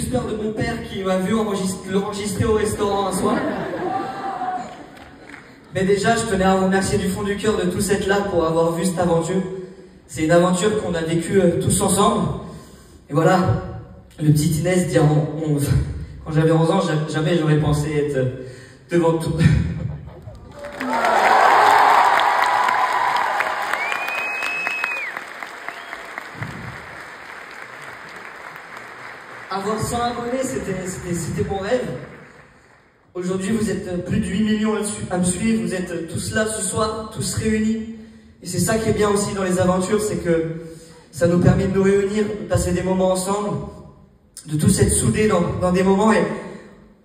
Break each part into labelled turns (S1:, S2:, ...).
S1: peur de mon père qui m'a vu l'enregistrer au restaurant un soir. Mais déjà, je tenais à vous remercier du fond du cœur de tous être là pour avoir vu cette aventure. C'est une aventure qu'on a vécue tous ensemble. Et voilà, le petit Inès dit quand j'avais 11 ans, jamais j'aurais pensé être devant tout. Avoir 100 abonnés, c'était mon rêve. Aujourd'hui, vous êtes plus de 8 millions à me suivre, vous êtes tous là ce soir, tous réunis. Et c'est ça qui est bien aussi dans les aventures, c'est que ça nous permet de nous réunir, de passer des moments ensemble, de tous être soudés dans des moments. Et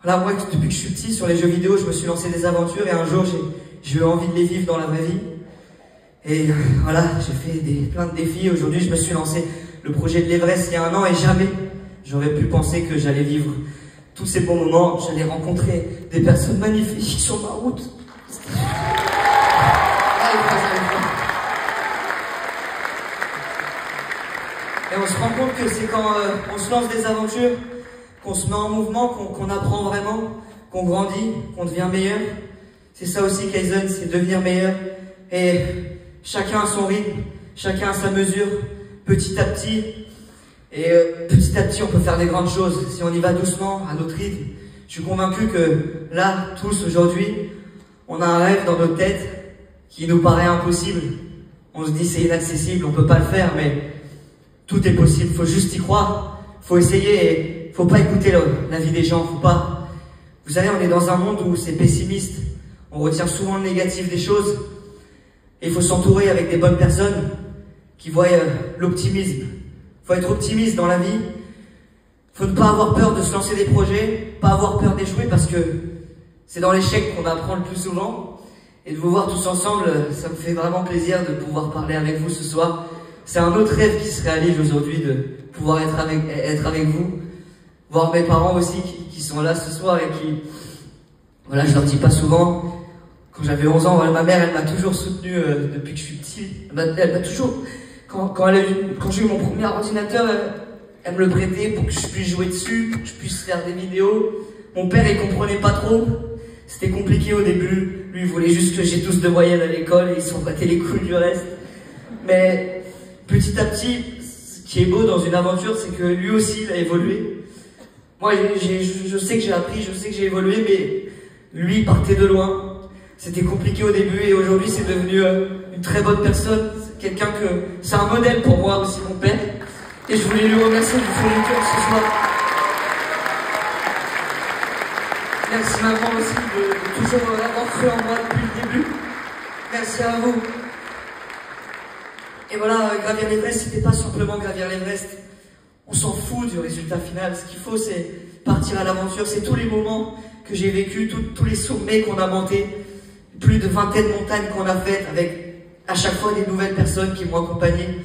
S1: voilà, moi, depuis que je suis petit, sur les jeux vidéo, je me suis lancé des aventures et un jour, j'ai eu envie de les vivre dans la vraie vie. Et voilà, j'ai fait plein de défis. Aujourd'hui, je me suis lancé le projet de l'Everest il y a 1 an et jamais j'aurais pu penser que j'allais vivre tous ces bons moments. J'allais rencontrer des personnes magnifiques sur ma route. Et on se rend compte que c'est quand on se lance des aventures, qu'on se met en mouvement, qu'on apprend vraiment, qu'on grandit, qu'on devient meilleur. C'est ça aussi Kaizen, c'est devenir meilleur. Et chacun a son rythme, chacun a sa mesure, petit à petit. Et petit à petit, on peut faire des grandes choses. Si on y va doucement, à notre rythme. Je suis convaincu que là, tous aujourd'hui, on a un rêve dans notre tête qui nous paraît impossible. On se dit c'est inaccessible, on peut pas le faire, mais tout est possible. Faut juste y croire, faut essayer et faut pas écouter la vie des gens. Faut pas. Vous savez, on est dans un monde où c'est pessimiste. On retient souvent le négatif des choses. Et il faut s'entourer avec des bonnes personnes qui voient l'optimisme. Faut être optimiste dans la vie. Faut ne pas avoir peur de se lancer des projets, pas avoir peur d'échouer parce que c'est dans l'échec qu'on apprend le plus souvent. Et de vous voir tous ensemble, ça me fait vraiment plaisir de pouvoir parler avec vous ce soir. C'est un autre rêve qui se réalise aujourd'hui de pouvoir être avec vous. Voir mes parents aussi qui sont là ce soir et qui, voilà, je leur dis pas souvent. Quand j'avais 11 ans, voilà, ma mère, elle m'a toujours soutenu depuis que je suis petit. Elle m'a toujours... Quand j'ai eu mon premier ordinateur, elle me le prêtait pour que je puisse jouer dessus, pour que je puisse faire des vidéos. Mon père, il comprenait pas trop. C'était compliqué au début. Lui, il voulait juste que j'ai tous de moyenne à l'école et ils s'en battaient les couilles du reste. Mais petit à petit, ce qui est beau dans une aventure, c'est que lui aussi, il a évolué. Moi, je sais que j'ai appris, je sais que j'ai évolué, mais lui, il partait de loin. C'était compliqué au début et aujourd'hui, c'est devenu une très bonne personne. Quelqu'un c'est un modèle pour moi aussi, mon père. Et je voulais lui remercier du fond du cœur ce soir. Merci maman aussi de toujours avoir cru en moi depuis le début. Merci à vous. Et voilà, gravir l'Everest, c'était pas simplement gravir l'Everest. On s'en fout du résultat final. Ce qu'il faut, c'est partir à l'aventure. C'est tous les moments que j'ai vécu, tous les sommets qu'on a montés, plus de 20 montagnes qu'on a faites avec à chaque fois des nouvelles personnes qui m'ont accompagné.